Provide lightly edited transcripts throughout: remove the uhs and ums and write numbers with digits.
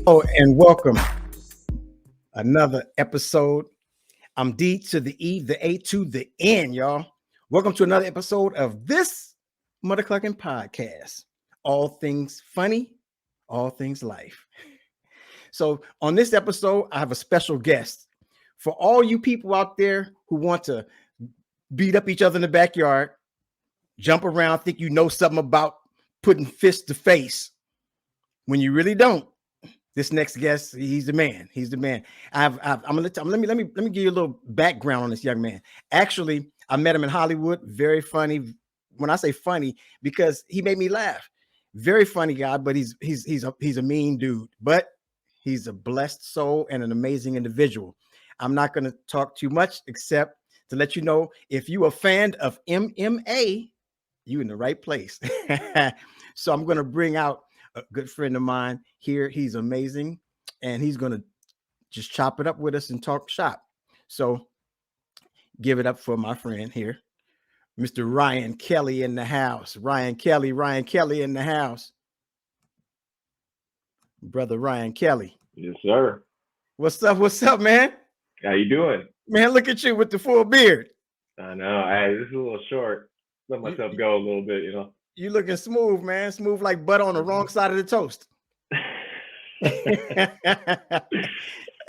Hello and welcome. Another episode. I'm D to the E, the A to the N, y'all. Welcome to another episode of this MuddaCluckin podcast. All things funny, all things life. So on this episode, I have a special guest. For all you people out there who want to beat up each other in the backyard, jump around, think you know something about putting fist to face when you really don't. This next guest, he's the man. He's the man. I'm gonna let me give you a little background on this young man. Actually, I met him in Hollywood. Very funny. When I say funny, because he made me laugh. Very funny guy, but he's a mean dude. But he's a blessed soul and an amazing individual. I'm not going to talk too much except to let you know, if you are a fan of MMA, you in the right place. So I'm going to bring out a good friend of mine here. He's amazing, and he's going to just chop it up with us and talk shop. So give it up for my friend here, Mr. Ryan Kelly in the house. Ryan Kelly in the house. Brother Ryan Kelly. Yes, sir. What's up, man? How you doing? Man, look at you with the full beard. I know. This is a little short. Let myself go a little bit, you know. You looking smooth, man. Smooth like butter on the wrong side of the toast.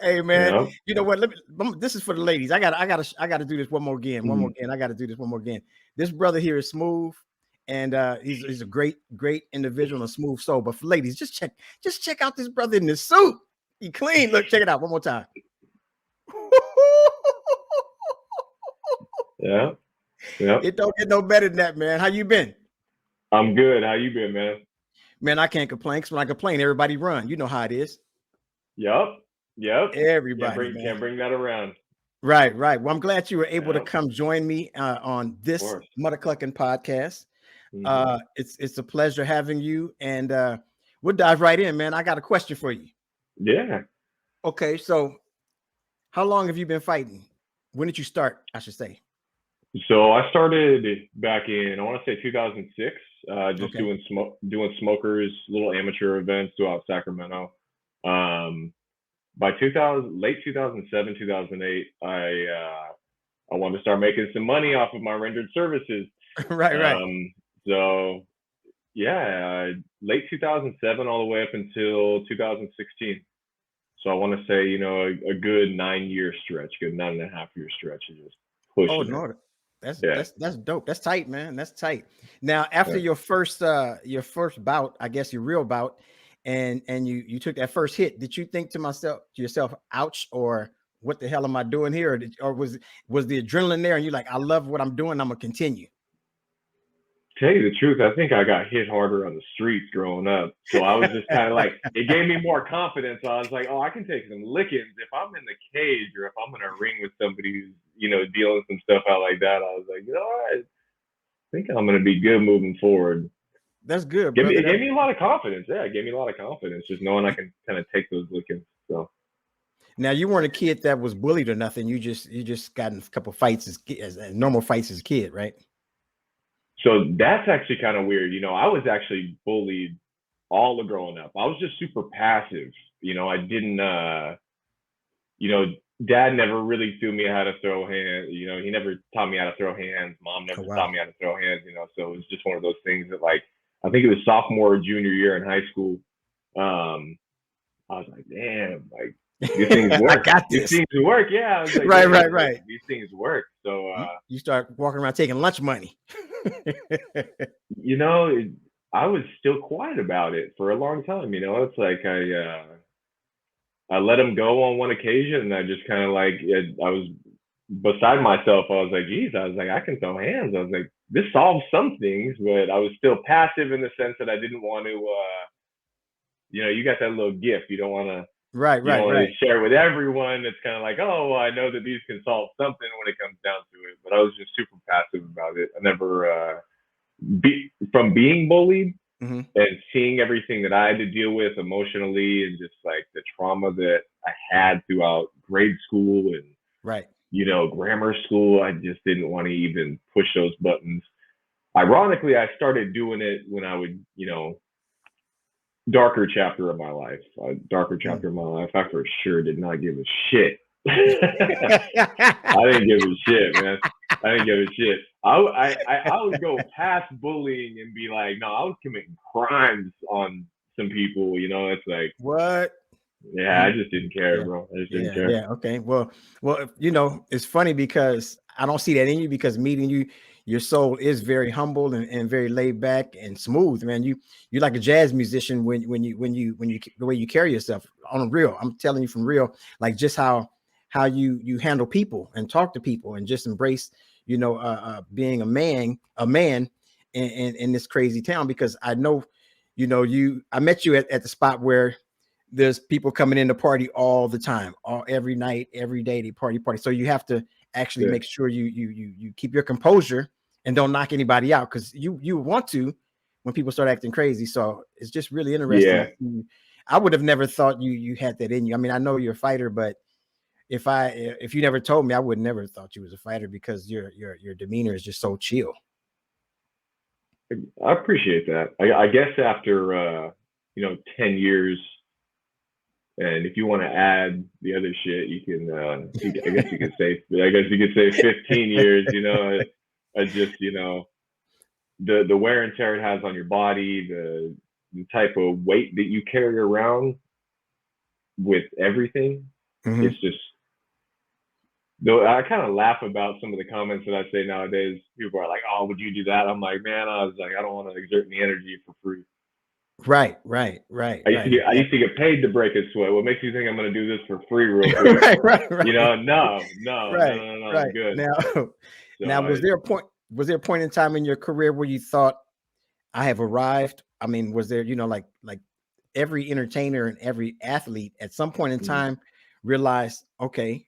Hey, man. Yeah. You know what? This is for the ladies. I gotta do this one more again. I gotta do this one more again. This brother here is smooth, and he's a great individual and a smooth soul. But for ladies, just check out this brother in this suit. He clean. Look, check it out one more time. Yeah. It don't get no better than that, man. How you been? I'm good. How you been, man? Man, I can't complain. Because when I complain, everybody run. You know how it is. Yep. Everybody can't bring that around. Right. Well, I'm glad you were able to come join me on this MuddaCluckin podcast. Mm-hmm. It's a pleasure having you, and we'll dive right in, man. I got a question for you. Yeah. Okay, so how long have you been fighting? When did you start, I should say? So I started back in, I want to say 2006, just doing smokers, little amateur events throughout Sacramento. By late 2007, 2008, I wanted to start making some money off of my rendered services. Right. So yeah, late 2007 all the way up until 2016. So I want to say, a good 9-year stretch, good 9.5-year stretch of just pushing. Oh no, that's dope. That's tight, man. That's tight. Now, after your first bout, I guess your real bout, and you took that first hit, did you think to yourself, ouch, or what the hell am I doing here? Or was the adrenaline there and you're like, I love what I'm doing, I'm gonna continue? Tell you the truth, I think I got hit harder on the streets growing up. So I was just kind of like, it gave me more confidence. I was like, oh, I can take some lickings. If I'm in the cage or if I'm in a ring with somebody who's, dealing some stuff out like that, I was like, I think I'm going to be good moving forward. That's good, brother. It gave me a lot of confidence. Yeah, it gave me a lot of confidence just knowing I can kind of take those lickings. So. Now, you weren't a kid that was bullied or nothing. You just got in a couple fights as normal fights as a kid, right? So that's actually kind of weird. I was actually bullied all of growing up. I was just super passive. I didn't, dad never really threw me how to throw hands. He never taught me how to throw hands. Mom never taught me how to throw hands, so it was just one of those things that, like, I think it was sophomore or junior year in high school. I was like, damn, like, these things work. I got this. These things work. Yeah. I was like, right. These things work. So you start walking around taking lunch money. I was still quiet about it for a long time. It's like I let him go on one occasion, and I just kind of like, I was beside myself. I was like, geez, I can throw hands. I was like, this solves some things, but I was still passive in the sense that I didn't want to, you got that little gift. You don't want to. Right. Share with everyone. It's kind of like, oh, well, I know that these can solve something when it comes down to it. But I was just super passive about it. I never, from being bullied and seeing everything that I had to deal with emotionally and just like the trauma that I had throughout grade school and grammar school, I just didn't want to even push those buttons. Ironically, I started doing it when I would, darker chapter of my life. I for sure did not give a shit. I didn't give a shit, man. I didn't give a shit. I would go past bullying and be like, no, I was committing crimes on some people. You know, it's like, what? Yeah, I just didn't care, bro. I just didn't care. Yeah. Okay. Well, you know, it's funny because I don't see that in you, because meeting you, your soul is very humble and very laid back and smooth, man. You're like a jazz musician when you the way you carry yourself on real. I'm telling you from real, like just how you handle people and talk to people and just embrace, you know, being a man in this crazy town. Because I know, you know, I met you at the spot where there's people coming in to party all the time, every night, every day, they party. So you have to actually make sure you keep your composure and don't knock anybody out, because you want to when people start acting crazy. So it's just really interesting. Yeah. I would have never thought you had that in you. I mean, I know you're a fighter, but if you never told me, I would never thought you was a fighter, because your demeanor is just so chill. I appreciate that. I guess after 10 years, and if you want to add the other shit, you can. I guess you could say 15 years. You know, I just the wear and tear it has on your body, the type of weight that you carry around with everything. Mm-hmm. It's just. Though I kind of laugh about some of the comments that I say nowadays. People are like, "Oh, would you do that?" I'm like, man, I don't want to exert any energy for free. Right. I used to get paid to break a sweat. What makes you think I'm going to do this for free real quick? right. You know, no, I'm good. Now, was there a point in time in your career where you thought, I have arrived? I mean, was there, like every entertainer and every athlete at some point in time realized, okay,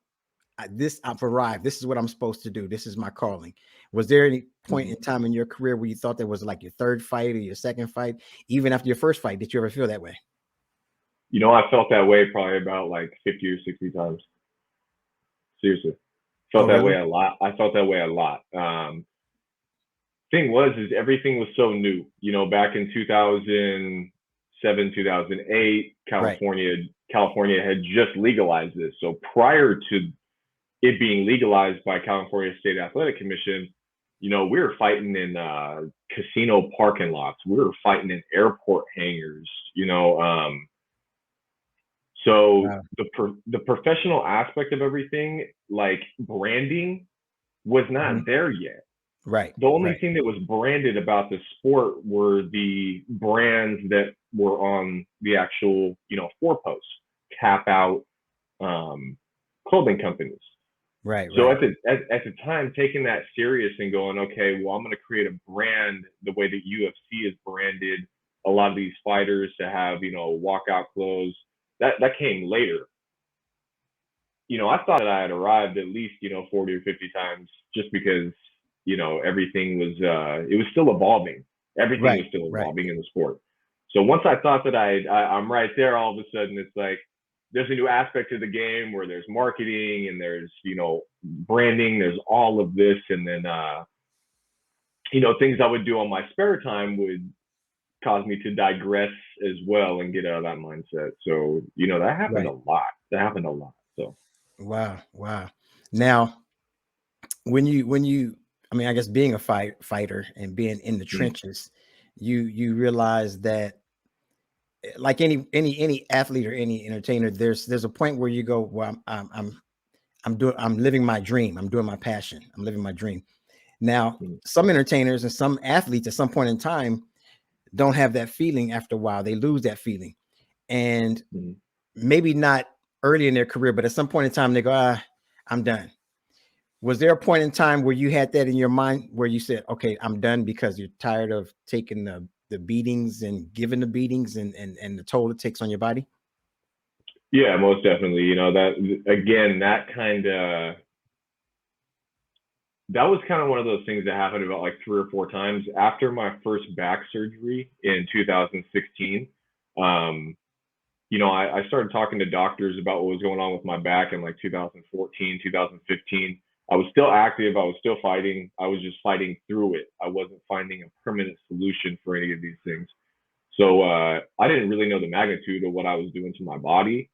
I've arrived. This is what I'm supposed to do. This is my calling. Was there any point in time in your career where you thought that was like your third fight or your second fight, even after your first fight? Did you ever feel that way? I felt that way probably about like 50 or 60 times. Seriously. Felt that way a lot. I felt that way a lot. Thing is everything was so new. Back in 2007, 2008, California had just legalized this. So prior to it being legalized by California State Athletic Commission, we were fighting in casino parking lots. We were fighting in airport hangars. So the professional aspect of everything, like branding, was not there yet. Right. The only thing that was branded about the sport were the brands that were on the actual, four posts, Tap Out, clothing companies. Right. So at the time, taking that serious and going, okay, well, I'm going to create a brand the way that UFC has branded a lot of these fighters to have, walkout clothes. That came later. I thought that I had arrived at least, 40 or 50 times, just because, everything was, it was still evolving. Everything was still evolving in the sport. So once I thought that I'm right there, all of a sudden it's like, there's a new aspect of the game where there's marketing and there's, branding, there's all of this. And then, things I would do on my spare time would cause me to digress as well and get out of that mindset. So, that happened a lot. So. Wow. Now, when you, I mean, I guess being a fighter and being in the trenches, you realize that, like any athlete or any entertainer, there's a point where you go, well, I'm living my dream. I'm doing my passion. I'm living my dream. Now, some entertainers and some athletes at some point in time don't have that feeling. After a while, they lose that feeling, and maybe not early in their career, but at some point in time, they go, I'm done. Was there a point in time where you had that in your mind where you said, okay, I'm done, because you're tired of taking the beatings and giving the beatings and the toll it takes on your body? Yeah, most definitely. That was kind of one of those things that happened about like 3 or 4 times after my first back surgery in 2016. I started talking to doctors about what was going on with my back in like 2014, 2015. I was still active. I was still fighting. I was just fighting through it. I wasn't finding a permanent solution for any of these things. So I didn't really know the magnitude of what I was doing to my body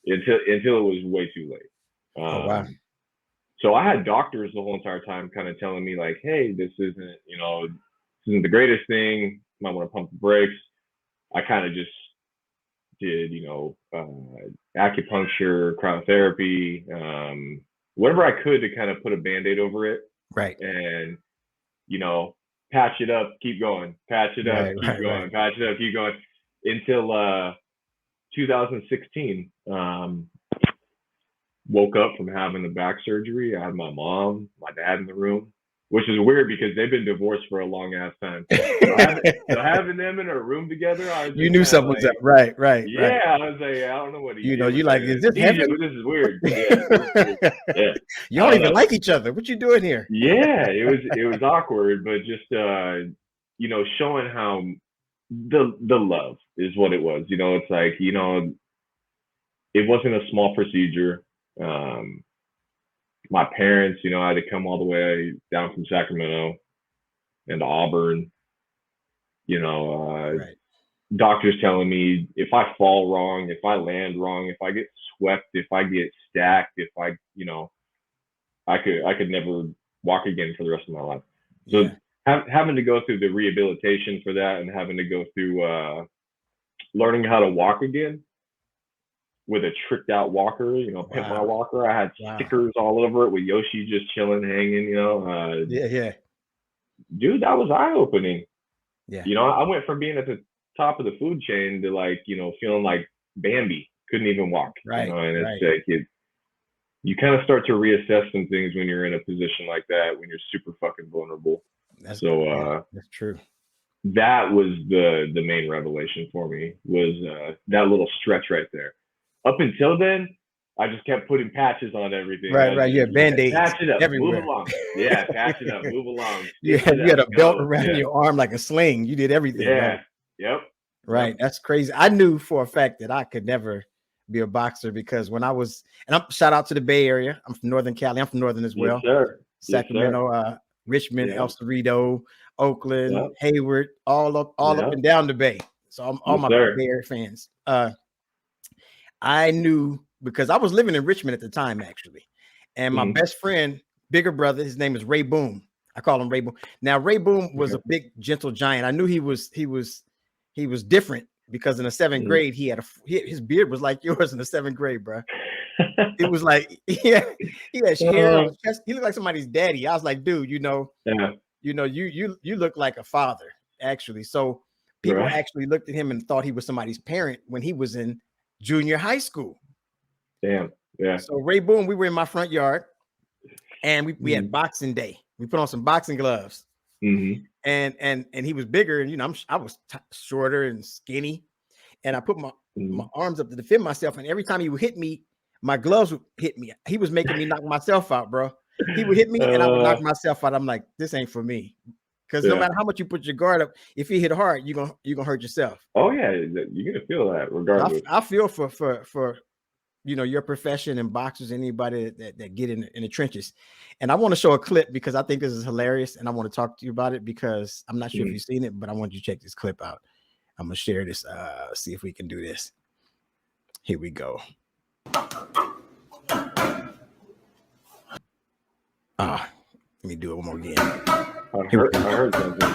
until it was way too late. Oh wow. So I had doctors the whole entire time kind of telling me like, hey, this isn't the greatest thing. You might want to pump the brakes. I kind of just did, acupuncture, cryotherapy, whatever I could to kind of put a Band-Aid over it. Right. And, patch it up, keep going, patch it up, keep going, patch it up, keep going until 2016. Woke up from having the back surgery. I had my mom, my dad in the room, which is weird because they've been divorced for a long ass time. So having them in a room together, I was you knew something was up. Right. Yeah, I was like, I don't know what he you like, is this heaven? This is weird. Yeah. You don't even like each other. What you doing here? Yeah, it was awkward, but just showing how the love is what it was. It's like, it wasn't a small procedure. My parents, I had to come all the way down from Sacramento and Auburn. Right. Doctors telling me if I fall wrong, if I land wrong, if I get swept, if I get stacked, if I could never walk again for the rest of my life. So having to go through the rehabilitation for that and having to go through learning how to walk again with a tricked out walker, Pimp My Walker. I had stickers all over it with Yoshi just chilling, hanging, yeah. Dude, that was eye opening. Yeah. I went from being at the top of the food chain to feeling like Bambi, couldn't even walk. Right. And it's like you kind of start to reassess some things when you're in a position like that, when you're super fucking vulnerable. That's true. That was the main revelation for me, was that little stretch right there. Up until then, I just kept putting patches on everything. Right. Yeah, Band-Aids. Patch it up, everywhere. Move along. Yeah, patch it up, move along. You had a belt around your arm like a sling. You did everything. Yeah. Right? Yep. Right. Yep. That's crazy. I knew for a fact that I could never be a boxer because when I was, and I'm shout out to the Bay Area. I'm from Northern Cali. I'm from Northern as well. Yes, sir. Sacramento, Richmond, El Cerrito, Oakland, Hayward, all up and down the Bay. So all my Bay Area fans. I knew because I was living in Richmond at the time, actually. And my best friend, bigger brother, his name is Ray Boom. I call him Ray Boom. Now, Ray Boom was a big, gentle giant. I knew he was different because in the seventh grade, his beard was like yours in the seventh grade, bro. It was like, he had hair on his chest. He looked like somebody's daddy. I was like, dude, you look like a father, actually. So people actually looked at him and thought he was somebody's parent when he was in junior high school. Damn. Yeah. So Ray Boom, we were in my front yard and we had boxing day. We put on some boxing gloves. And he was bigger and I was shorter and skinny. And I put my arms up to defend myself. And every time he would hit me, my gloves would hit me. He was making me knock myself out, bro. He would hit me and I would knock myself out. I'm like, this ain't for me. Because no matter how much you put your guard up, if you hit hard, you're gonna hurt yourself. Oh yeah, you're gonna feel that regardless. I feel for your profession and boxers, anybody that get in the trenches. And I want to show a clip because I think this is hilarious, and I want to talk to you about it because I'm not sure if you've seen it, but I want you to check this clip out. I'm gonna share this. See if we can do this. Here we go. Let me do it one more again. I heard something.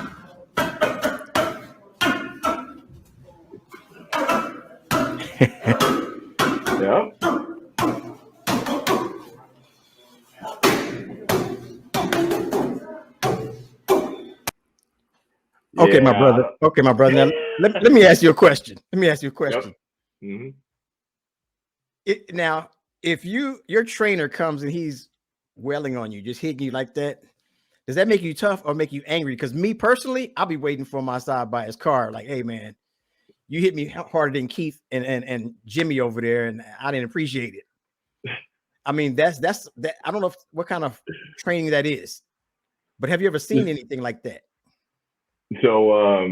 Yep. Okay, my brother. Okay, my brother. Now, let me ask you a question. Yep. Now, if your trainer comes and he's wailing on you, just hitting you like that, does that make you tough or make you angry? Because me personally, I'll be waiting for my side by his car, like, hey man, you hit me harder than Keith and Jimmy over there, and I didn't appreciate it. I mean, that's that. I don't know what kind of training that is, but have you ever seen anything like that? So,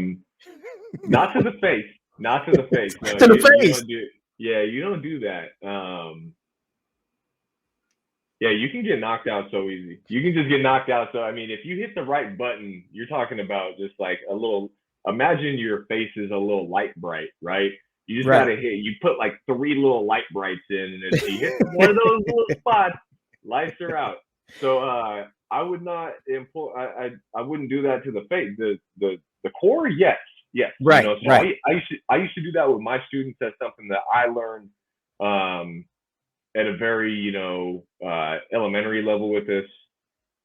not to the face, No, to the face. You don't do that. Yeah, you can get knocked out so easy. You can just get knocked out. So, I mean, if you hit the right button, you're talking about just like a little imagine your face is a little light bright, right? You just Right. gotta hit. You put like 3 little light brights in, and if you hit one of those little spots, lights are out. So I would not employ. I wouldn't do that to the face. The core, yes. Right. You know, so right. I used to do that with my students. That's something that I learned at a very, you know, elementary level with this.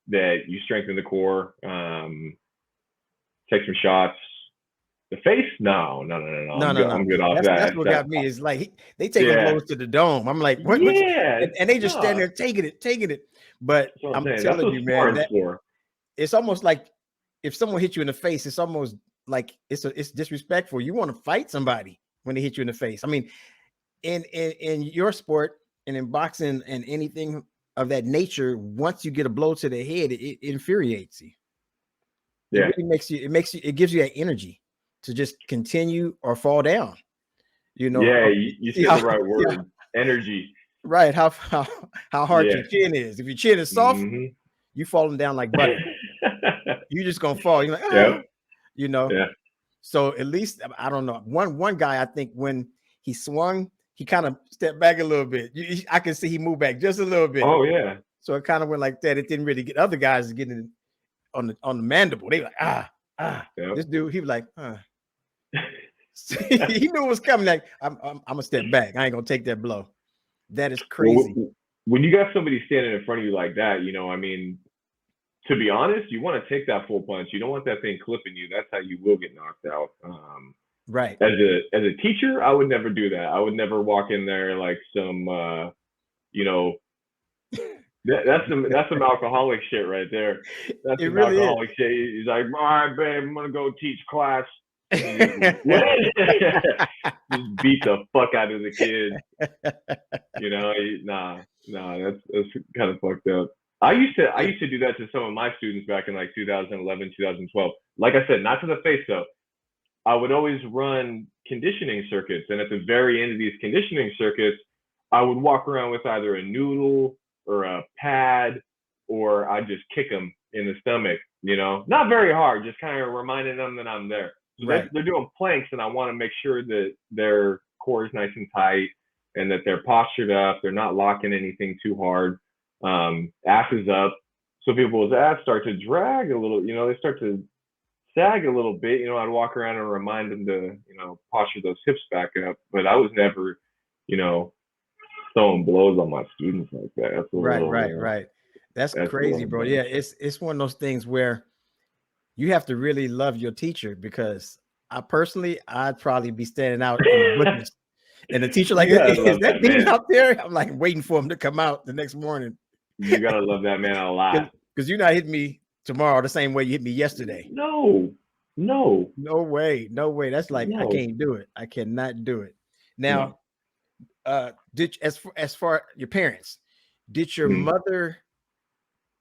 That you strengthen the core, take some shots. The face, no. I'm good off that. That's what got me. Is like they taking blows to the dome. I'm like, what? Yeah, and they just stand there taking it. But I'm telling you, man, that it's almost like if someone hit you in the face, it's almost like it's disrespectful. You want to fight somebody when they hit you in the face. I mean, in your sport and in boxing and anything of that nature, once you get a blow to the head, it infuriates you. Yeah. It really it gives you that energy to just continue or fall down. You know, yeah, you said the right word. Yeah. Energy. Right. How hard your chin is. If your chin is soft, you falling down like butter. You're just gonna fall. You're like, you know. Yeah. So at least I don't know. One guy, I think when he swung, he kind of stepped back a little bit. I can see he moved back just a little bit. Oh yeah. So it kind of went like that. It didn't really get other guys getting on the mandible. They were like, This dude, he was like, he knew it was coming. Like, I'm gonna step back. I ain't gonna take that blow. That is crazy. Well, when you got somebody standing in front of you like that, you know, I mean, to be honest, you want to take that full punch. You don't want that thing clipping you. That's how you will get knocked out. Right. As a teacher, I would never do that. I would never walk in there like some, you know, that's some alcoholic shit right there. That's some really alcoholic shit. He's like, all right, babe, I'm gonna go teach class. Just beat the fuck out of the kid. You know, that's kind of fucked up. I used to do that to some of my students back in like 2011, 2012. Like I said, not to the face though. I would always run conditioning circuits, and at the very end of these conditioning circuits, I would walk around with either a noodle or a pad, or I'd just kick them in the stomach. You know, not very hard, just kind of reminding them that I'm there. So they're doing planks, and I want to make sure that their core is nice and tight, and that they're postured up. They're not locking anything too hard. Ass is up. So people's ass start to drag a little. You know, they start to sag a little bit. You know, I'd walk around and remind them to, you know, posture those hips back up. But I was never, you know, throwing blows on my students like that. That's right. That's crazy, bro. Yeah, it's one of those things where you have to really love your teacher, because I'd probably be standing out and the teacher like, is that Dean out there? I'm like waiting for him to come out the next morning. You gotta love that man a lot, because you're not hitting me tomorrow the same way you hit me yesterday. No way. That's like, I can't do it. I cannot do it. Now, did as far your parents, did your mother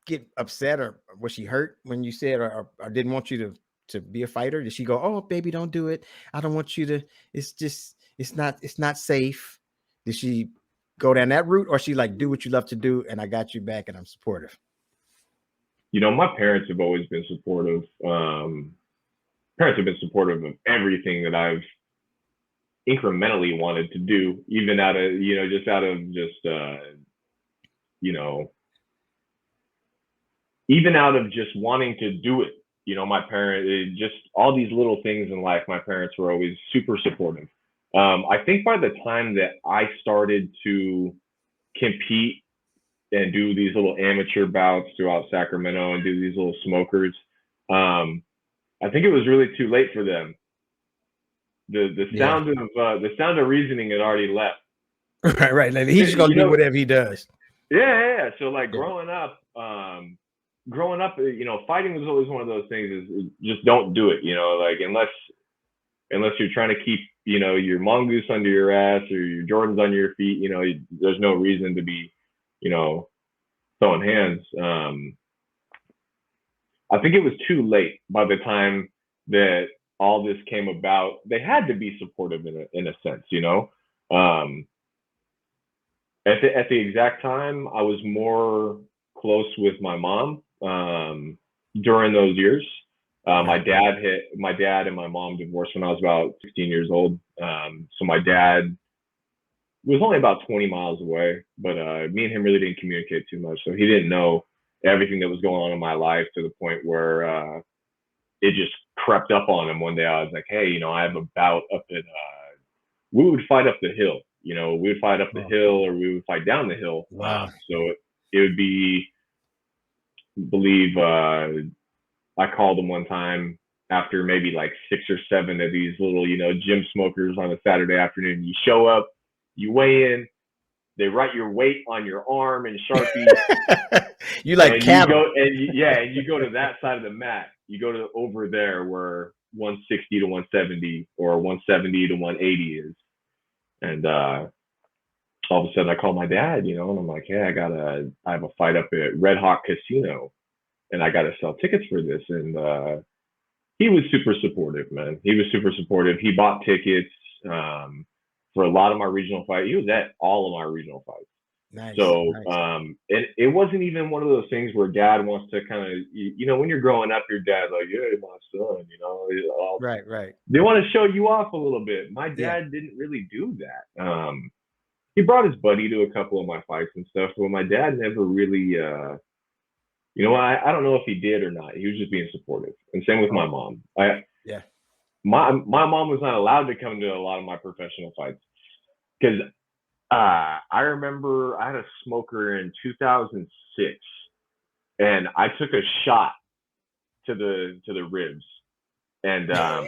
get upset, or was she hurt when you said or didn't want you to be a fighter? Did she go, oh baby, don't do it, I don't want you to, it's not safe? Did she go down that route, or she like, do what you love to do and I got you back and I'm supportive? You know, my parents have always been supportive. Parents have been supportive of everything that I've incrementally wanted to do, even out of, you know, even out of just wanting to do it. You know, my parents, just all these little things in life, my parents were always super supportive. I think by the time that I started to compete and do these little amateur bouts throughout Sacramento and do these little smokers, I think it was really too late for them. The sound of reasoning had already left. Right. Like, he's just gonna do whatever he does. Yeah. So like growing up, you know, fighting was always one of those things is just don't do it. You know, like unless you're trying to keep, you know, your mongoose under your ass or your Jordans on your feet, you know, there's no reason to be, you know, throwing hands. I think it was too late by the time that all this came about. They had to be supportive in a sense, you know. At the exact time, I was more close with my mom during those years. My dad and my mom divorced when I was about 16 years old. So my dad was only about 20 miles away, but me and him really didn't communicate too much. So he didn't know everything that was going on in my life, to the point where it just crept up on him one day. I was like, hey, I have a bout up at, we would fight up the hill. We would fight up the hill, or we would fight down the hill. Wow. So it would be, I called him one time after maybe like 6 or 7 of these little, gym smokers on a Saturday afternoon. You show up, you weigh in, they write your weight on your arm in Sharpie. You like cattle. You go to that side of the mat. You go to over there where 160 to 170 or 170 to 180 is. And all of a sudden I call my dad, and I'm like, hey, I have a fight up at Red Hawk Casino, and I got to sell tickets for this. And he was super supportive, man. He was super supportive. He bought tickets for a lot of my regional fights. He was at all of my regional fights. Nice. So, nice. it wasn't even one of those things where dad wants to kind of, when you're growing up, your dad's like, yeah, my son, Right. They want to show you off a little bit. My dad didn't really do that. He brought his buddy to a couple of my fights and stuff, but my dad never really, I don't know if he did or not. He was just being supportive. And same with my mom. My mom was not allowed to come to a lot of my professional fights, because I remember I had a smoker in 2006, and I took a shot to the ribs, and I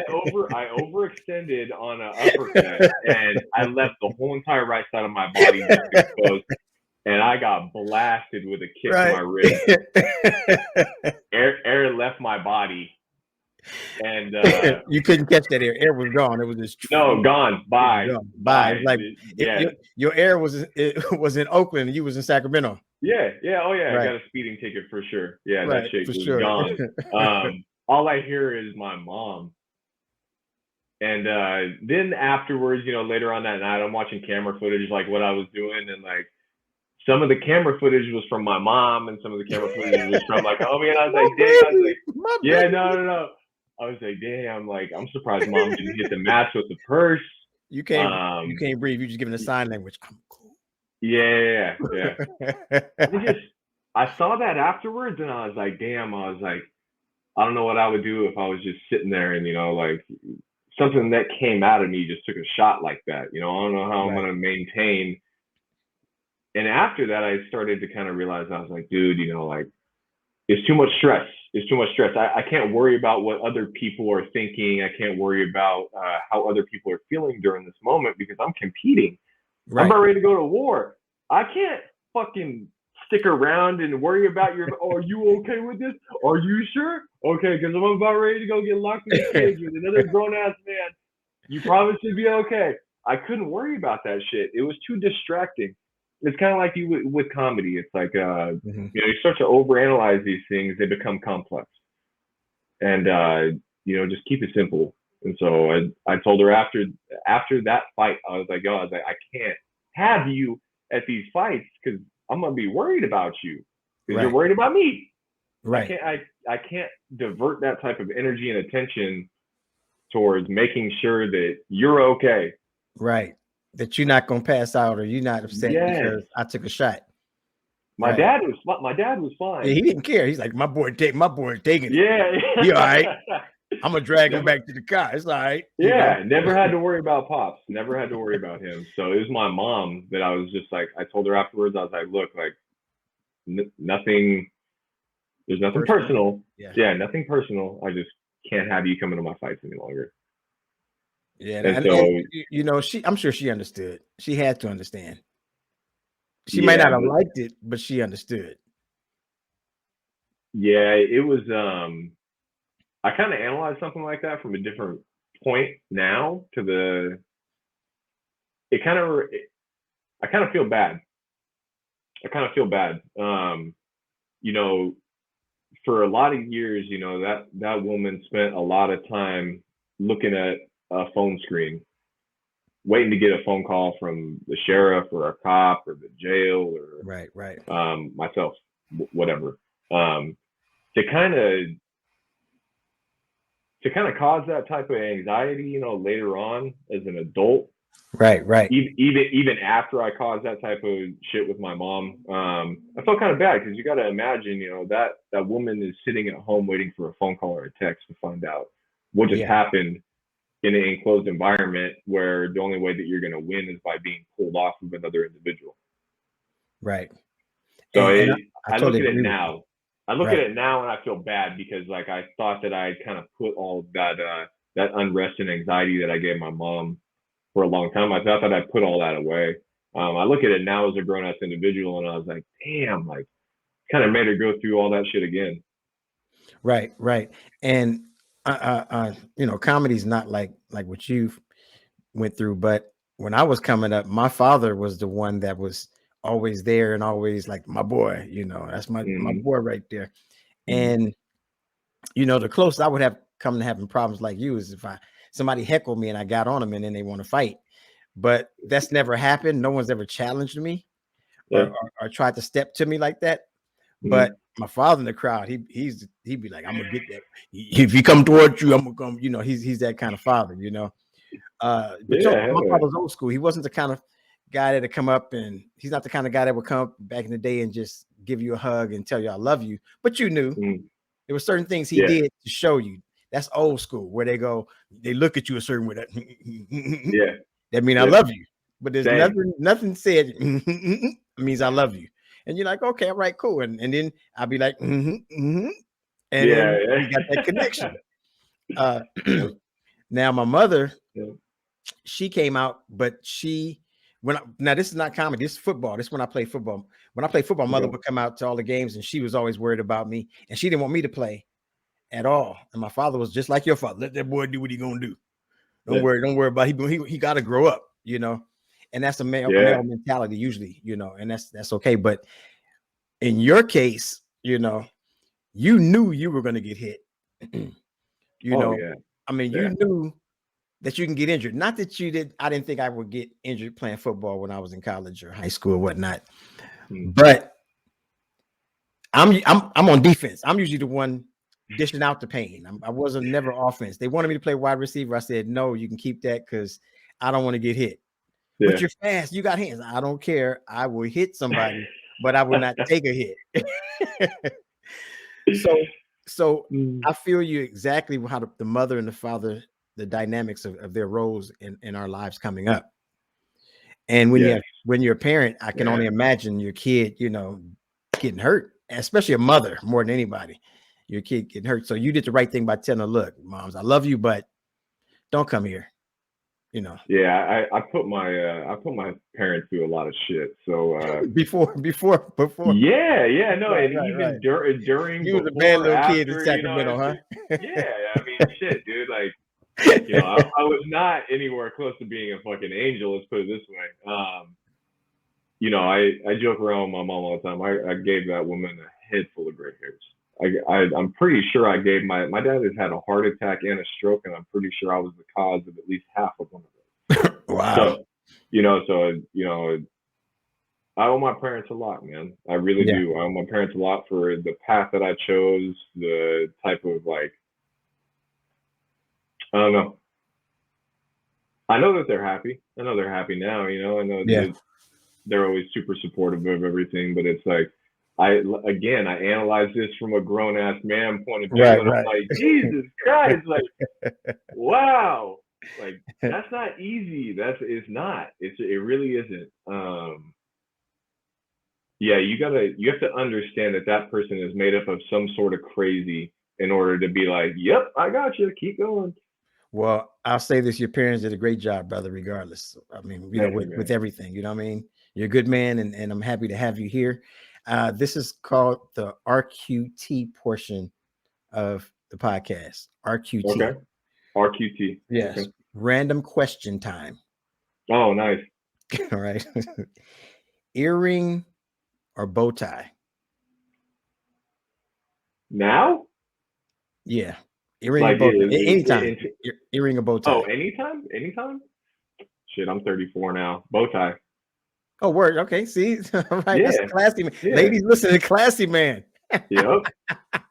overextended on an uppercut, and I left the whole entire right side of my body just exposed, and I got blasted with a kick to my ribs. Air left my body. And you couldn't catch that air. Air was gone. It was just gone. Bye. Bye. Like your air was in Oakland and you was in Sacramento. Yeah. Oh yeah. Right. I got a speeding ticket for sure. Yeah, that shit was gone. All I hear is my mom. And then afterwards, later on that night, I'm watching camera footage, like what I was doing, and like some of the camera footage was from my mom, and some of the camera footage was from like, oh man, I was like, damn, no. I was like, damn, like I'm surprised mom didn't hit the match with the purse. You can't breathe. You just giving a sign language. I'm cool. Yeah. I saw that afterwards, and I was like, damn. I was like, I don't know what I would do if I was just sitting there, and like something that came out of me just took a shot like that. I don't know how I'm gonna maintain. And after that, I started to kind of realize, I was like, dude, like it's too much stress. It's too much stress. I can't worry about what other people are thinking. I can't worry about how other people are feeling during this moment, because I'm competing. Right. I'm about ready to go to war. I can't fucking stick around and worry about are you okay with this? Are you sure? Okay, because I'm about ready to go get locked in the cage with another grown-ass man. You probably should be okay. I couldn't worry about that shit. It was too distracting. It's kind of like you with comedy. It's like, you start to overanalyze these things, they become complex. And, just keep it simple. And so I told her after that fight, I was like, I can't have you at these fights, because I'm going to be worried about you, because you're worried about me. Right. I can't divert that type of energy and attention towards making sure that you're okay. Right. That you're not gonna pass out, or you're not upset because I took a shot. My dad was fine. Yeah, he didn't care. He's like, my boy taking it. Yeah. He all right. I'm gonna drag him back to the car. It's all right. Yeah, never had to worry about Pops. Never had to worry about him. So it was my mom that I was just like, I told her afterwards, I was like, look, like nothing. There's nothing personal. Yeah, nothing personal. I just can't have you come into my fights any longer. Yeah, and I'm sure she understood. She had to understand. She might not have liked it, but she understood. Yeah, it was. I kind of analyzed something like that from a different point now. I kind of feel bad. For a lot of years, that woman spent a lot of time looking at a phone screen, waiting to get a phone call from the sheriff or a cop or the jail or right myself, whatever, to kind of cause that type of anxiety, you know, later on as an adult. Right. Even after I caused that type of shit with my mom, I felt kind of bad because you got to imagine, you know, that woman is sitting at home waiting for a phone call or a text to find out what just happened in an enclosed environment where the only way that you're going to win is by being pulled off of another individual. Right. So I totally look at it agree now. I look at it now and I feel bad because like I thought that I kind of put all of that that unrest and anxiety that I gave my mom for a long time. I thought that I put all that away. I look at it now as a grown ass individual and I was like, damn, like kind of made her go through all that shit again. Right. And you know, comedy's not like what you went through, but when I was coming up, my father was the one that was always there and always like my boy, you know, that's my boy right there. And you know, the closest I would have come to having problems like you is if somebody heckled me and I got on them and then they want to fight. But that's never happened. No one's ever challenged me or tried to step to me like that. But my father in the crowd, he'd be like, I'm gonna get that. If he come towards you, I'm gonna come, you know, he's that kind of father, you know. But my father was old school. He wasn't the kind of guy that'd come up, and he's not the kind of guy that would come up back in the day and just give you a hug and tell you I love you. But you knew there were certain things he did to show you. That's old school, where they look at you a certain way. That mean I love you. But there's nothing said means I love you. And you're like, okay, all right, cool. And then I'll be like, and then we got that connection. Now my mother, she came out, but now this is not comedy, this is football. This is when I play football. When I play football, mother would come out to all the games and she was always worried about me and she didn't want me to play at all. And my father was just like your father. Let that boy do what he gonna do. Don't worry about it. He got to grow up, you know. And that's a male mentality usually, you know, and that's okay. But in your case, you know, you knew you were going to get hit. You know, I mean, you knew that you can get injured. Not that you did. I didn't think I would get injured playing football when I was in college or high school or whatnot. But I'm on defense. I'm usually the one dishing out the pain. I wasn't never offense. They wanted me to play wide receiver. I said, no, you can keep that because I don't want to get hit. But you're fast. You got hands. I don't care. I will hit somebody, but I will not take a hit. So I feel you exactly how the mother and the father, the dynamics of their roles in our lives coming up. And when you're a parent, I can only imagine your kid, you know, getting hurt, especially a mother more than anybody. Your kid getting hurt. So you did the right thing by telling her, look, moms, I love you, but don't come here. You know. Yeah, I put my parents through a lot of shit. So before. Yeah, no, and even during you was a bad little kid in Sacramento, you know, huh? Yeah, I mean, shit, dude. Like, you know, I was not anywhere close to being a fucking angel. Let's put it this way. You know, I joke around with my mom all the time. I gave that woman a head full of gray hairs. I'm pretty sure I gave my dad has had a heart attack and a stroke, and I'm pretty sure I was the cause of at least half of one of those. Wow. So, you know, I owe my parents a lot, man. I really do. I owe my parents a lot for the path that I chose, the type of like, I don't know. I know that they're happy. I know they're happy now, you know. I know that they're always super supportive of everything, but it's like, I analyze this from a grown ass man point of view, and I'm like, Jesus Christ, like, wow, like that's not easy. It's not. It really isn't. Yeah, you have to understand that person is made up of some sort of crazy in order to be like, yep, I got you. Keep going. Well, I'll say this: your parents did a great job, brother. Regardless, I mean, you know, with everything, you know what I mean. You're a good man, and I'm happy to have you here. This is called the RQT portion of the podcast. RQT. Okay. RQT. Yes. Okay. Random question time. Oh, nice. All right. Earring or bow tie? Now? Yeah. Earring or bow tie. Anytime. Earring or bow tie. Oh, anytime? Shit, I'm 34 now. Bow tie. Oh, word. Okay. See, all right. That's a classy man. Ladies, listen, a classy man. Yep.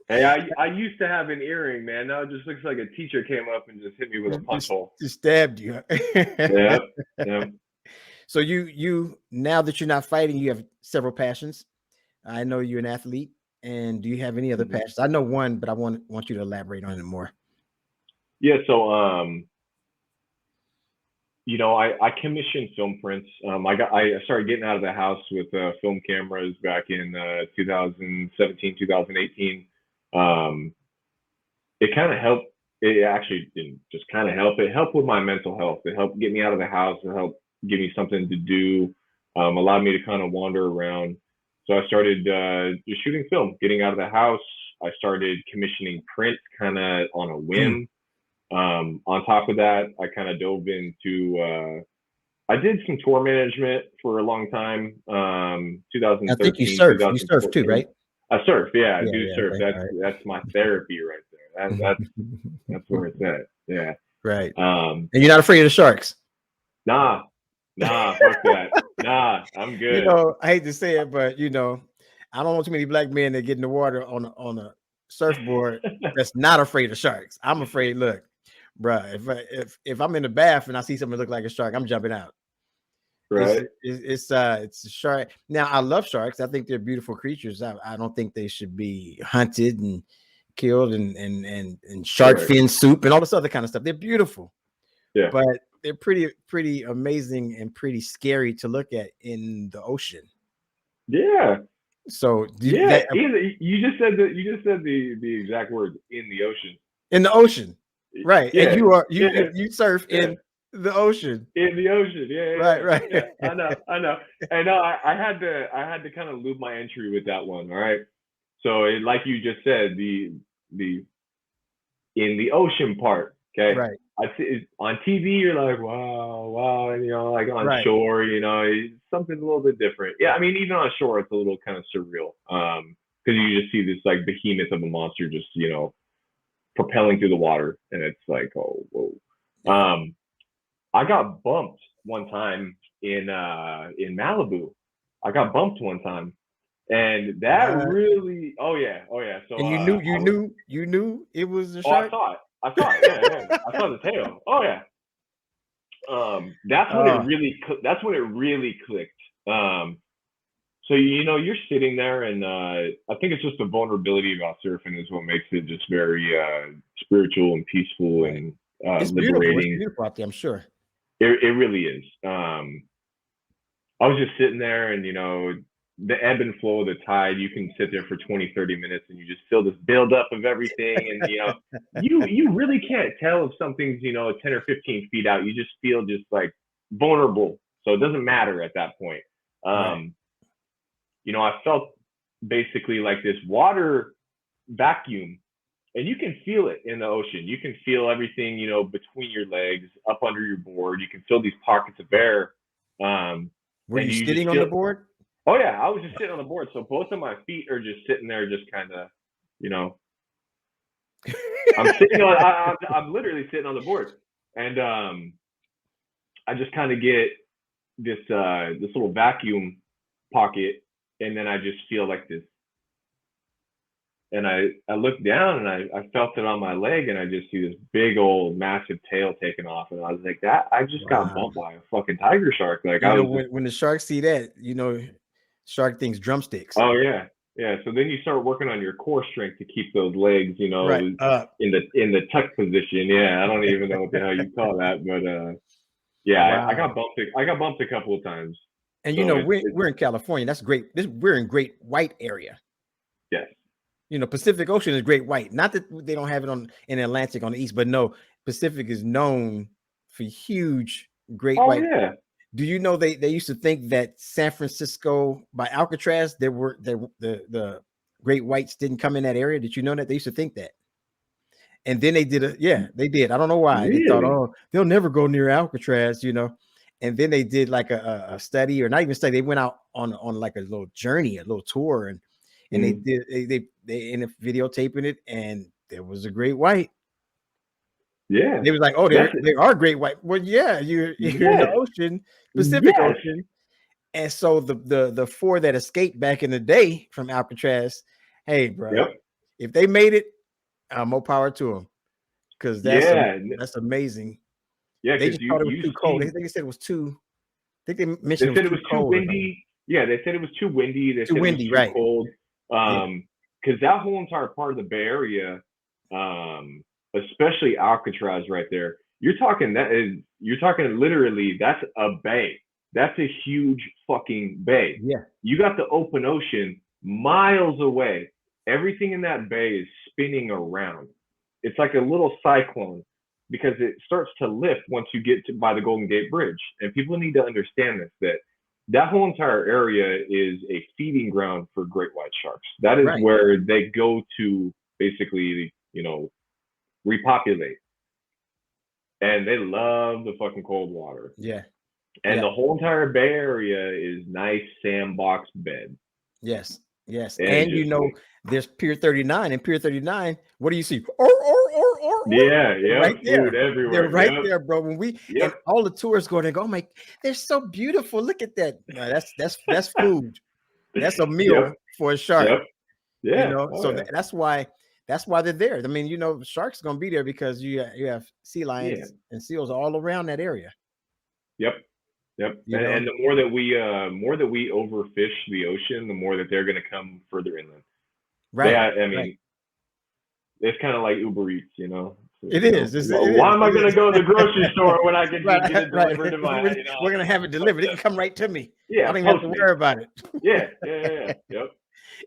Hey, I used to have an earring, man. Now it just looks like a teacher came up and just hit me with a punch hole. Just stabbed you. Yep. Yep. So you now that you're not fighting, you have several passions. I know you're an athlete, and do you have any other passions? I know one, but I want you to elaborate on it more. Yeah. So you know, I commissioned film prints. I started getting out of the house with film cameras back in 2017, 2018. It kind of helped. It actually didn't just kind of help. It helped with my mental health. It helped get me out of the house. It helped give me something to do. Allowed me to kind of wander around. So I started just shooting film, getting out of the house. I started commissioning prints kind of on a whim. On top of that, I kind of dove into, I did some tour management for a long time. 2013, I think you surf. You surf too, right? I surf. Yeah, I do surf. That's my therapy right there. That's where it's at. Yeah. Right. And you're not afraid of the sharks? Nah, fuck that. Nah, I'm good. You know, I hate to say it, but you know, I don't know too many black men that get in the water on a surfboard that's not afraid of sharks. I'm afraid. Look, bruh, if I'm in the bath and I see something look like a shark, I'm jumping out. Right. It's a shark. Now I love sharks. I think they're beautiful creatures. I don't think they should be hunted and killed and shark fin soup and all this other kind of stuff. They're beautiful. Yeah. But they're pretty amazing and pretty scary to look at in the ocean. Yeah. So you just said the exact word, in the ocean. In the ocean, right? Yeah. And you surf in the ocean. In the ocean, yeah. Right. Yeah. I know. I had to kind of lube my entry with that one. All right. So like you just said, the in the ocean part. Okay. Right. I see on TV, you're like, wow, and you know, like on shore, you know, it's something a little bit different. Yeah, I mean, even on shore, it's a little kind of surreal, because you just see this like behemoth of a monster just, you know, propelling through the water, and it's like, oh, whoa. I got bumped one time in Malibu. I got bumped one time, and that really, oh yeah. So and you knew it was a shark. I saw it. Yeah. I saw the tail. Oh yeah. That's when it really clicked. So you know, you're sitting there, and I think it's just the vulnerability about surfing is what makes it just very spiritual and peaceful and it's liberating. It's beautiful out there, I'm sure. It really is. I was just sitting there, and you know, the ebb and flow of the tide, you can sit there for 20-30 minutes and you just feel this buildup of everything, and you know, you really can't tell if something's, you know, 10 or 15 feet out. You just feel just like vulnerable, so it doesn't matter at that point. You know, I felt basically like this water vacuum, and you can feel it in the ocean. You can feel everything, you know, between your legs, up under your board. You can feel these pockets of air. Were you sitting on the board? Oh yeah, I was just sitting on the board. So both of my feet are just sitting there, just kind of, you know, I'm literally sitting on the board, and I just kind of get this little vacuum pocket, and then I just feel like this, and I look down, and I felt it on my leg, and I just see this big old massive tail taking off, and I was like, that I just got bumped by a fucking tiger shark. Like, you know, when the sharks see that, you know, shark thinks drumsticks. Oh yeah. So then you start working on your core strength to keep those legs, you know, in the tuck position. Yeah, I don't even know what the hell you call that, but yeah, I got bumped a couple of times. And you know, we're in California. That's great. We're in Great White area. Yes. You know, Pacific Ocean is Great White. Not that they don't have it in Atlantic on the east, but no, Pacific is known for huge Great White. Yeah. Do you know they used to think that San Francisco by Alcatraz, the great whites didn't come in that area? Did you know that? They used to think that. And then they did they did. I don't know why. Really? They thought, oh, they'll never go near Alcatraz, you know. And then they did like a study, or not even study. They went out on like a little journey, a little tour, and they ended up videotaping it, and there was a great white. Yeah, they was like, oh, they are great white. Well, yeah, you're in the ocean, Pacific Ocean, and so the four that escaped back in the day from Alcatraz, Hey, bro, Yep. if they made it, more power to them, because that's amazing. Yeah, They because just thought it was too cold. see, They said it was too. I think they mentioned they it was said it too was too cold. windy. Yeah, they said it was too windy. They Too said windy, it was too right? cold. Yeah. Because that whole entire part of the Bay Area, especially Alcatraz right there, you're talking literally, that's a bay. That's a huge fucking bay. Yeah. You got the open ocean miles away. Everything in that bay is spinning around. It's like a little cyclone because it starts to lift once you get to by the Golden Gate Bridge. And people need to understand this, that whole entire area is a feeding ground for great white sharks. That is where they go to basically, repopulate. And they love the fucking cold water. Yeah. And the whole entire Bay Area is nice sandbox bed. Yes. Yes. And there's Pier 39. And Pier 39, what do you see? Or. Yeah, right there. Food everywhere. They're right there, bro. When we and all the tourists go there and go, oh my, they're so beautiful. Look at that. No, that's food. That's a meal for a shark. Yep. Yeah. So that's why they're there. I mean, sharks are gonna be there because you have sea lions and seals all around that area. Yep. And the more that we overfish the ocean, the more that they're going to come further inland. Right. I mean, it's kind of like Uber Eats, It is. Why am I going to go to the grocery store when I can just get it delivered to my? We're going to have it delivered. It can come right to me. Yeah. I don't even have to worry about it. Yeah. Yep.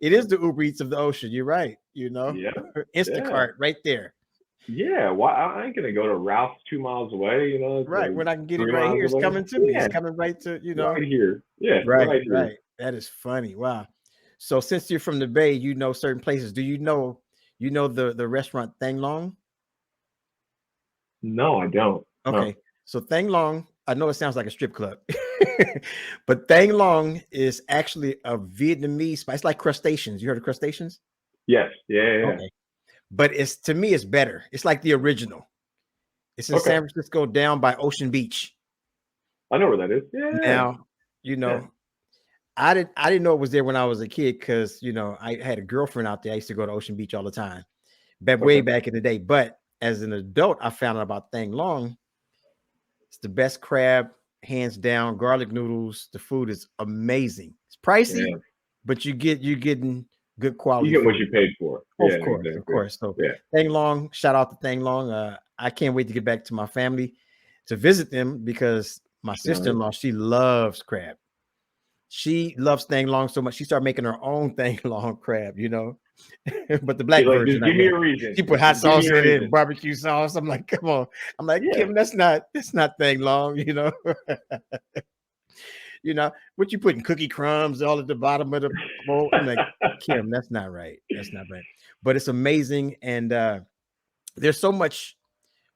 It is the Uber Eats of the ocean. You're right. Yeah. Instacart right there. Yeah, why I ain't gonna go to Ralph's 2 miles away, Right, when I can get it right here, it's coming to me. It's coming right to, right here. Yeah, right here. That is funny. Wow. So since you're from the Bay, certain places. Do you know the restaurant Thang Long? No, I don't. Okay, so Thang Long, I know it sounds like a strip club, but Thang Long is actually a Vietnamese spice, like crustaceans. You heard of crustaceans? Yes. Yeah. Okay. But to me, it's better. It's like the original. It's in San Francisco, down by Ocean Beach. I know where that is. Yeah. Now, I didn't know it was there when I was a kid because I had a girlfriend out there. I used to go to Ocean Beach all the time, way back in the day. But as an adult, I found out about Thang Long. It's the best crab, hands down. Garlic noodles. The food is amazing. It's pricey, but you're getting good quality. You get what you paid for. Of course. So Thang Long, shout out to Thang Long. I can't wait to get back to my family to visit them because my sister-in-law, she loves crab. She loves Thang Long so much she started making her own Thang Long crab, but the black version. Just give me a reason. She put hot sauce in it and barbecue sauce. I'm like, come on. I'm like, Kim, that's not Thang Long, what you putting cookie crumbs all at the bottom of the bowl. I'm like, Kim, that's not right. That's not right. But it's amazing. And there's so much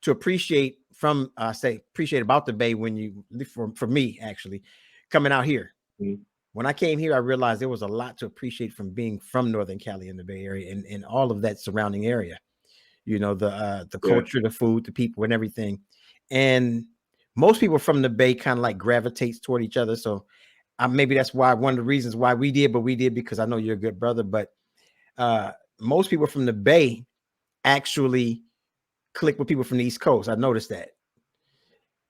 to appreciate about the Bay when you, for me, actually, coming out here. Mm-hmm. When I came here, I realized there was a lot to appreciate from being from Northern Cali in the Bay Area and all of that surrounding area. The culture, the food, the people, and everything. And most people from the Bay kind of like gravitates toward each other. So maybe that's why one of the reasons why we did because I know you're a good brother. But most people from the Bay actually click with people from the East Coast. I noticed that.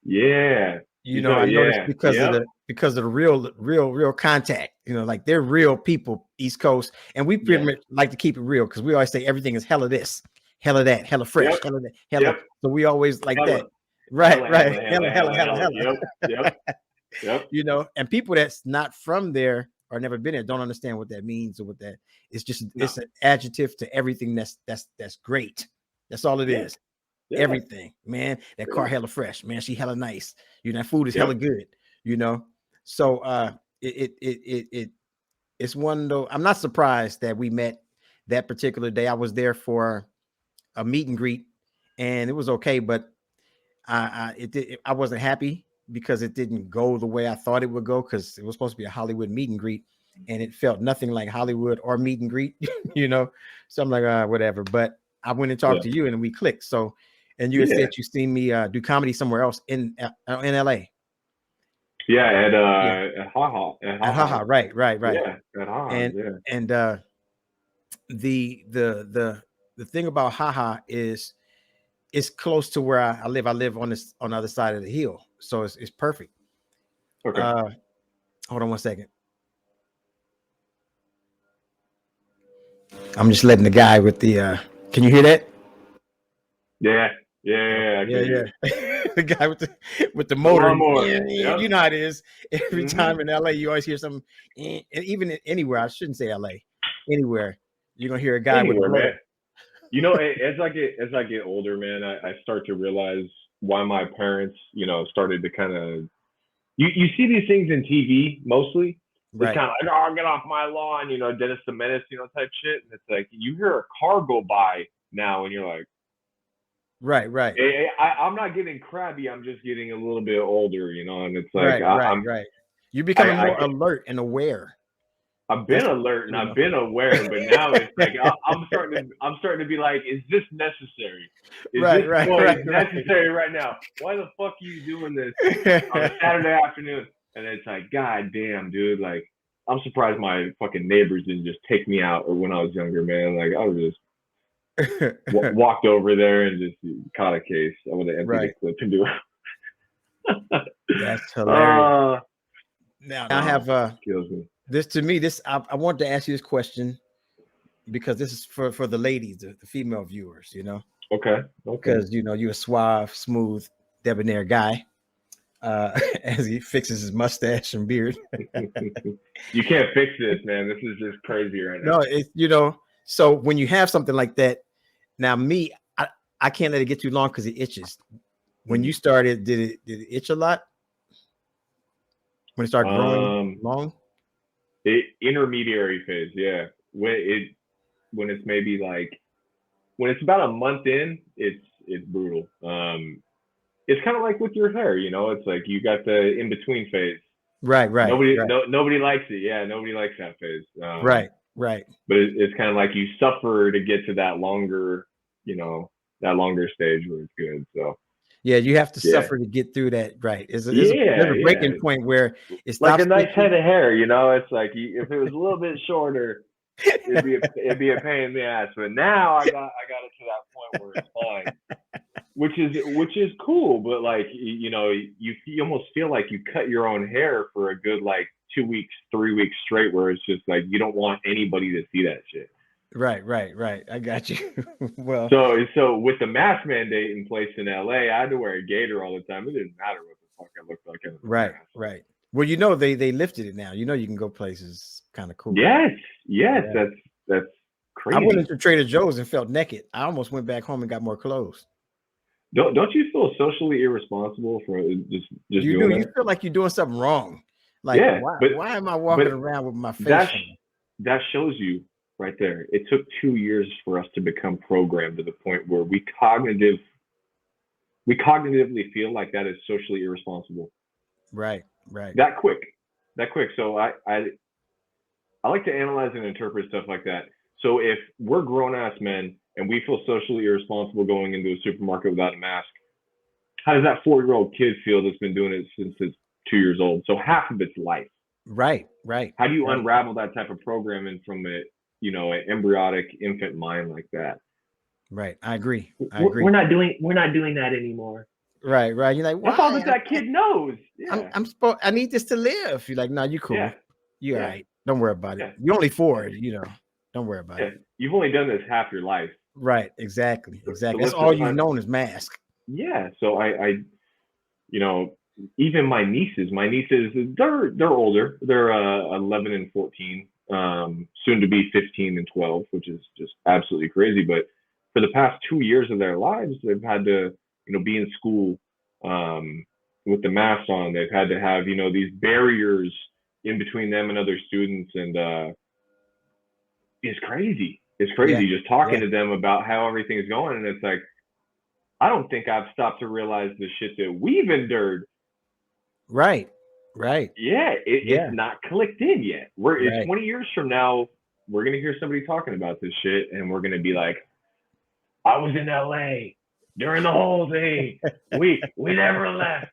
Yeah. I noticed because of the real contact, like they're real people, East Coast. And we pretty much like to keep it real because we always say everything is hella this, hella that, hella fresh, hella that, hella. So we always like that. Right. Hella. Yep. And people that's not from there or never been there don't understand what that means or what that it's just it's an adjective to everything that's great. That's all it is. Everything, man. That car hella fresh, man. She hella nice. That food is hella good. So it's one though. I'm not surprised that we met that particular day. I was there for a meet and greet, and it was okay, but I wasn't happy because it didn't go the way I thought it would go because it was supposed to be a Hollywood meet and greet, and it felt nothing like Hollywood or meet and greet. So I'm like, whatever. But I went and talked to you, and we clicked. So. And you said you seen me do comedy somewhere else in LA. Yeah, at Haha. At Haha, right. Yeah, at Haha. And the thing about haha is it's close to where I live. I live on the other side of the hill, so it's perfect. Okay. Hold on one second. I'm just letting the guy with the. Can you hear that? Yeah. The guy with the motor. Yep. You know how it is. Every time in LA, you always hear something. And even anywhere, I shouldn't say LA. Anywhere, you're gonna hear a guy with a motor. Man. You know, as I get older, man, I start to realize why my parents, you know, started to kind of. You see these things in TV mostly. Right. It's kind of like, oh, get off my lawn, you know, Dennis the Menace, you know, type shit. And it's like you hear a car go by now, and you're like, right. I'm not getting crabby. I'm just getting a little bit older, you know. And it's like, right. You're becoming more alert and aware. I've been alert and I've been aware, but now it's like I'm starting to be like, is this necessary? Is this necessary right now? Why the fuck are you doing this on a Saturday afternoon? And it's like, God damn, dude, like I'm surprised my fucking neighbors didn't just take me out or when I was younger, man. Like I was just walked over there and just caught a case. I would have emptied the clip and do it. That's hilarious. Now I have kills me. This to me, I want to ask you this question because this is for the ladies, the female viewers, you know. Okay. Because you know you're a suave, smooth, debonair guy. As he fixes his mustache and beard. You can't fix this, man. This is just crazy right now. No, it's you know. So when you have something like that, now me, I can't let it get too long because it itches. When you started, did it itch a lot? When it started growing long? Intermediary phase, yeah. When it's maybe like when it's about a month in, it's brutal. It's kind of like with your hair, you know. It's like you got the in between phase. Right. Nobody likes it. Yeah, nobody likes that phase. Right. But it's kind of like you suffer to get to that longer, you know, that longer stage where it's good. So. Yeah, you have to suffer to get through that. Right. There's a breaking point where it's like a nice head of hair, you know. It's like if it was a little bit shorter, it'd be a pain in the ass. But now I got it to that point where it's fine, which is cool. But like you know, you almost feel like you cut your own hair for a good like 2 weeks, 3 weeks straight, where it's just like you don't want anybody to see that shit. Right. I got you. Well, so with the mask mandate in place in LA, I had to wear a gaiter all the time. It didn't matter what the fuck I looked like. Right. Well, you know they lifted it now. You know you can go places kind of cool. Yes, yeah. That's crazy. I went into Trader Joe's and felt naked. I almost went back home and got more clothes. Don't you feel socially irresponsible for just you doing do? that? You feel like you're doing something wrong. Like why am I walking around with my face? That shows you. Right there. It took 2 years for us to become programmed to the point where we cognitively feel like that is socially irresponsible. Right. That quick. So I like to analyze and interpret stuff like that. So if we're grown-ass men and we feel socially irresponsible going into a supermarket without a mask, how does that 4-year-old kid feel that's been doing it since it's 2 years old? So half of its life. Right. How do you unravel that type of programming from it? You know, an embryonic infant mind like that. Right. I agree. We're not doing that anymore. Right. You're like, that's all that kid knows. Yeah. I need this to live. You're like, no, you cool. Yeah. You're all right. Don't worry about it. You're only 4, you know. Don't worry about it. You've only done this half your life. Right. Exactly. That's all you've known is mask. Yeah. So I you know, even my nieces, they're older. They're 11 and 14. Soon to be 15 and 12, which is just absolutely crazy. But for the past 2 years of their lives, they've had to, you know, be in school with the mask on. They've had to have, you know, these barriers in between them and other students, and it's crazy. It's crazy just talking to them about how everything is going, and it's like, I don't think I've stopped to realize the shit that we've endured. Right. Yeah, it's not clicked in yet. It's 20 years from now, we're gonna hear somebody talking about this shit, and we're gonna be like, I was in LA during the whole thing. We never left.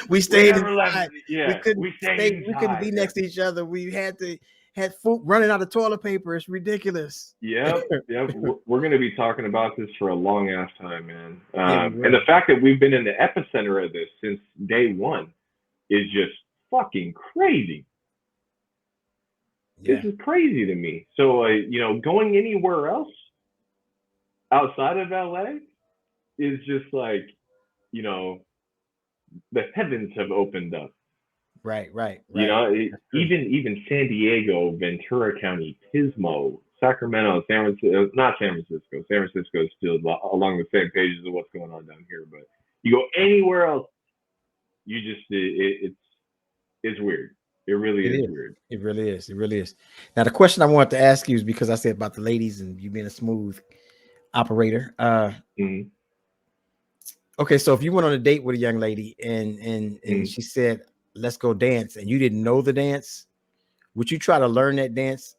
We stayed inside. Yeah, we couldn't be next to each other. We had to had food running out of toilet paper. It's ridiculous. Yep. We're going to be talking about this for a long ass time, man. Yeah, and the fact that we've been in the epicenter of this since day one is just fucking crazy. Yeah. This is crazy to me. So, you know, going anywhere else outside of LA is just like, you know, the heavens have opened up. Right. You know, even San Diego, Ventura County, Pismo, Sacramento, San Francisco, not San Francisco. San Francisco is still along the same pages of what's going on down here. But you go anywhere else, you just it's weird. It really is weird. It really is. It really is. Now, the question I wanted to ask you is because I said about the ladies and you being a smooth operator. Okay, so if you went on a date with a young lady and she said, "Let's go dance," and you didn't know the dance, would you try to learn that dance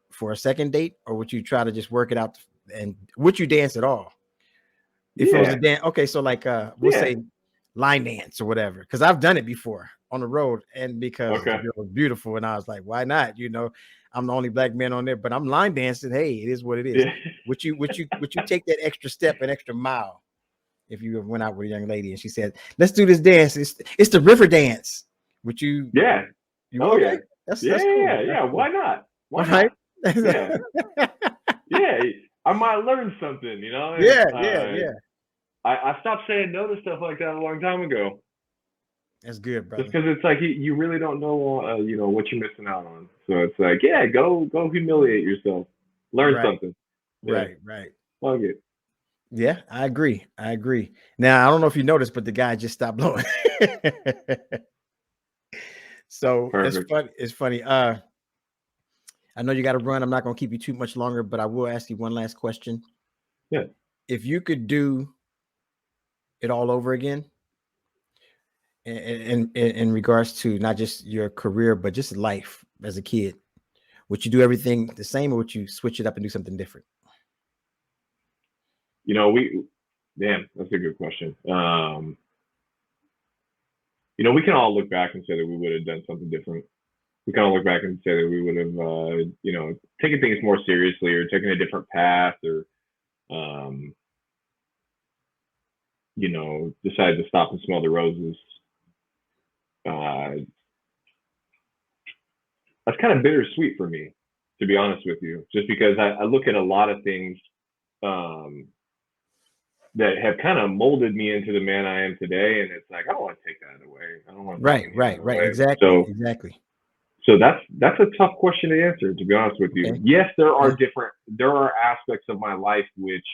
for a second date, or would you try to just work it out? And would you dance at all? If it was a dance, okay, so like we'll say line dance or whatever, because I've done it before on the road, and because the girl was beautiful, and I was like, why not? You know, I'm the only black man on there, but I'm line dancing. Hey, it is what it is. Would you take that extra step, an extra mile, if you went out with a young lady and she said, "Let's do this dance. It's the river dance"? Would you? Yeah. You okay? That's cool. Yeah. Why not? Why not? Yeah. Yeah. I might learn something, you know? Yeah. I stopped saying no to stuff like that a long time ago. That's good, brother. Just because it's like you really don't know, you know, what you're missing out on. So it's like, yeah, go humiliate yourself, learn something. Right. Fuck it. Yeah, I agree. Now, I don't know if you noticed, but the guy just stopped blowing. So Perfect. it's funny. I know you got to run. I'm not going to keep you too much longer, but I will ask you one last question. Yeah. If you could do it all over again, in regards to not just your career, but just life as a kid, would you do everything the same, or would you switch it up and do something different? You know, that's a good question. You know, we can all look back and say that we would have done something different. We can all look back and say that we would have, you know, taken things more seriously or taken a different path or, you know, decided to stop and smell the roses. That's kind of bittersweet for me, to be honest with you, just because I look at a lot of things that have kind of molded me into the man I am today, and it's like I don't want to take that away. I don't want to right. Exactly. So that's a tough question to answer, to be honest with you. Yes, there are aspects of my life which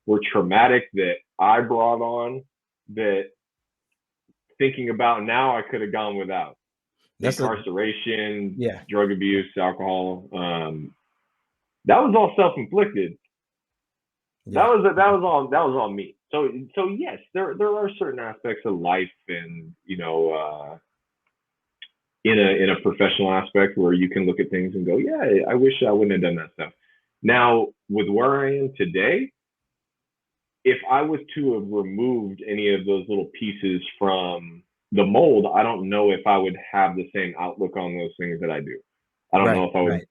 were traumatic that I brought on that thinking about now I could have gone without. That's incarceration, drug abuse, alcohol. That was all self-inflicted. That was all me. So yes, there are certain aspects of life, and you know, in a professional aspect where you can look at things and go, yeah, I wish I wouldn't have done that stuff. Now, with where I am today, if I was to have removed any of those little pieces from the mold, I don't know if I would have the same outlook on those things that I do. I don't know if I would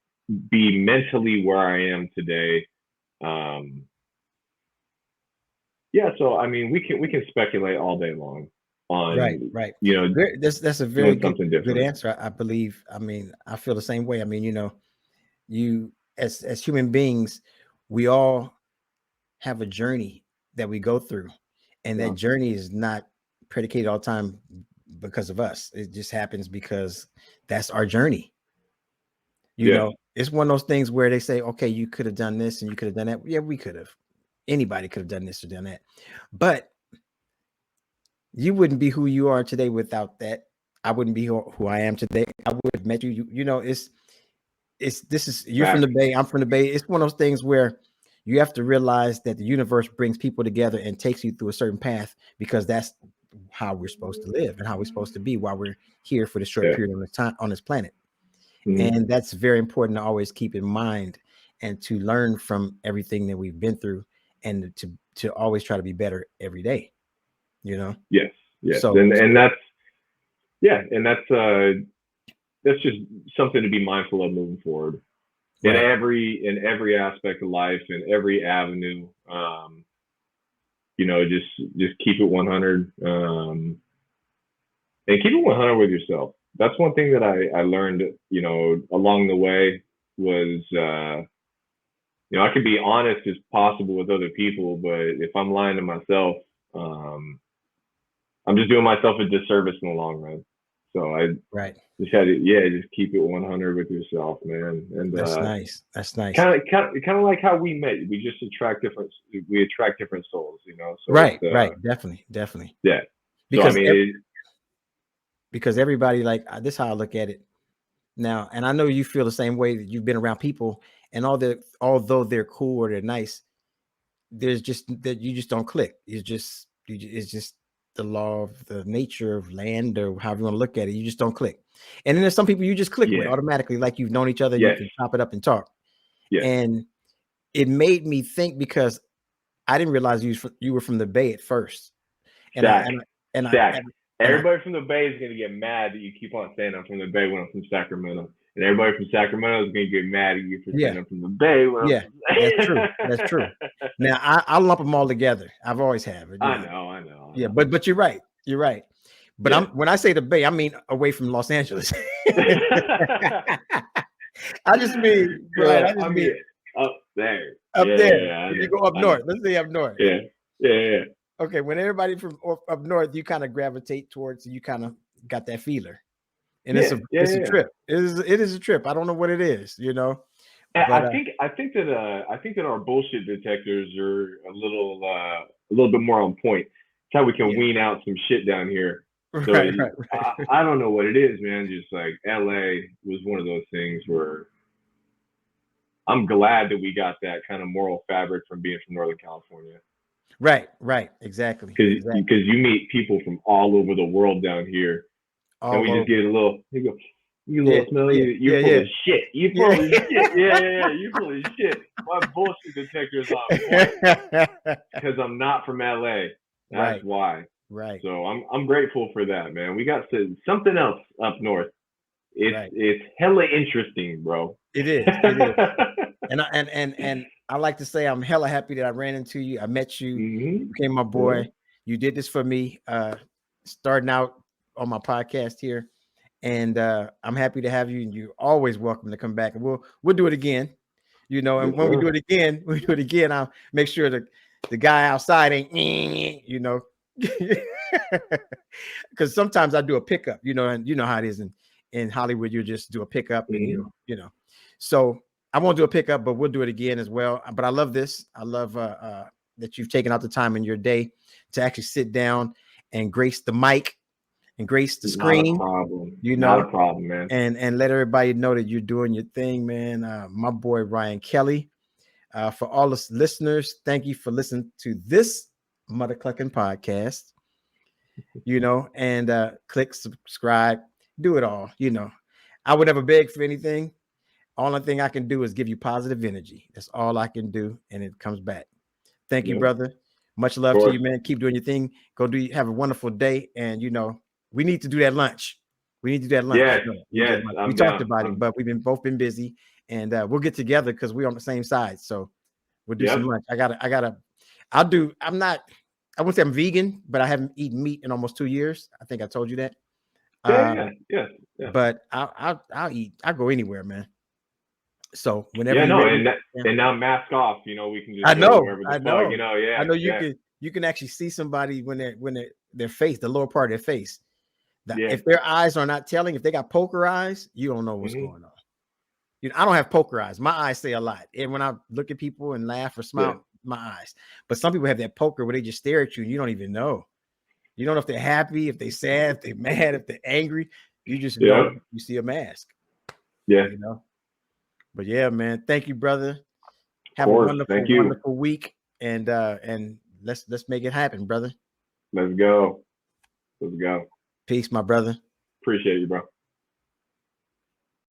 be mentally where I am today. Yeah, so I mean, we can speculate all day long on right. You know, that's a very good answer. I believe. I mean, I feel the same way. I mean, you know, you as human beings, we all have a journey that we go through, and that journey is not predicated all the time because of us. It just happens because that's our journey. You know, it's one of those things where they say, okay, you could have done this and you could have done that. Yeah, we could have. Anybody could have done this or done that, but you wouldn't be who you are today without that. I wouldn't be who I am today. I would have met you. You know, you're from the Bay. I'm from the Bay. It's one of those things where you have to realize that the universe brings people together and takes you through a certain path, because that's how we're supposed to live and how we're supposed to be while we're here for the short period of time on this planet. And that's very important to always keep in mind, and to learn from everything that we've been through, and to always try to be better every day. You know? Yes. So, and that's that's just something to be mindful of moving forward in every aspect of life, in every avenue. You know, just keep it 100, and keep it 100 with yourself. That's one thing that I learned, you know, along the way was, you know, I can be honest as possible with other people, but if I'm lying to myself, I'm just doing myself a disservice in the long run. So I just had to, just keep it 100 with yourself, man. And that's nice. That's nice. Kind of like how we met. We just attract different souls, you know. So right. Definitely. Yeah. Because so, I mean, because everybody, like, this is how I look at it now, and I know you feel the same way, that you've been around people, and although they're cool or they're nice, there's just that you just don't click. It's just the law of the nature of land, or however you want to look at it. You just don't click. And then there's some people you just click with automatically, like you've known each other, you can chop it up and talk. And it made me think, because I didn't realize you were from the Bay at first. Everybody from the Bay is going to get mad that you keep on saying I'm from the Bay when I'm from Sacramento. And everybody from Sacramento is going to get mad at you for saying I'm from the Bay. That's true. That's true. Now, I lump them all together. I've always have. I know. Yeah, but you're right. You're right. But when I say the Bay, I mean away from Los Angeles. I just mean, up there. Up there. If you go up north, let's say up north. Yeah. Okay, when everybody from up north, you kind of gravitate towards, you kind of got that feeler. And it's a trip. It is a trip. I don't know what it is, you know. But, I think that our bullshit detectors are a little bit more on point. It's how we can wean out some shit down here. So I don't know what it is, man. Just like LA was one of those things where I'm glad that we got that kind of moral fabric from being from Northern California. Right, exactly. Because you meet people from all over the world down here, and we just get a little. You go, you little smelly. You're full of shit. You full of shit. Yeah. You full of shit. My bullshit detector's on point because I'm not from LA. That's why. Right. So I'm grateful for that, man. We got something else up north. It's hella interesting, bro. It is. And I like to say I'm hella happy that I ran into you. I met you. You became my boy. You did this for me, starting out on my podcast here, and I'm happy to have you. And you're always welcome to come back. And we'll do it again, you know. And when we do it again, I'll make sure that the guy outside ain't, you know, because sometimes I do a pickup, you know, and you know how it is in Hollywood. You just do a pickup, and you know. So I won't do a pickup, but we'll do it again as well. But I love this. I love that you've taken out the time in your day to actually sit down and grace the mic and grace the screen. Not a problem. You know, not a problem, man. And let everybody know that you're doing your thing, man. My boy Ryan Kelly. For all the listeners, thank you for listening to this MuddaCluckin podcast. You know, and click subscribe, do it all. You know, I would never beg for anything. Only thing I can do is give you positive energy. That's all I can do, and it comes back. Thank you, brother. Much love to you, man. Keep doing your thing. Have a wonderful day. And you know, we need to do that lunch. We talked about it, but we've both been busy, and we'll get together because we're on the same side. So we'll do some lunch. I wouldn't say I'm vegan, but I haven't eaten meat in almost 2 years. I think I told you that. Yeah. But I'll eat. I'll go anywhere, man. So whenever and now mask off, you know, we can just I know. you know, I know you can actually see somebody when their face, the lower part of their face. If their eyes are not telling, if they got poker eyes, you don't know what's going on. You know, I don't have poker eyes. My eyes say a lot. And when I look at people and laugh or smile, my eyes. But some people have that poker where they just stare at you and you don't even know. You don't know if they're happy, if they're sad, if they're mad, if they're angry. You just know you see a mask. Yeah. You know. But yeah, man. Thank you, brother. Have a wonderful week. And let's make it happen, brother. Let's go. Peace, my brother. Appreciate you, bro.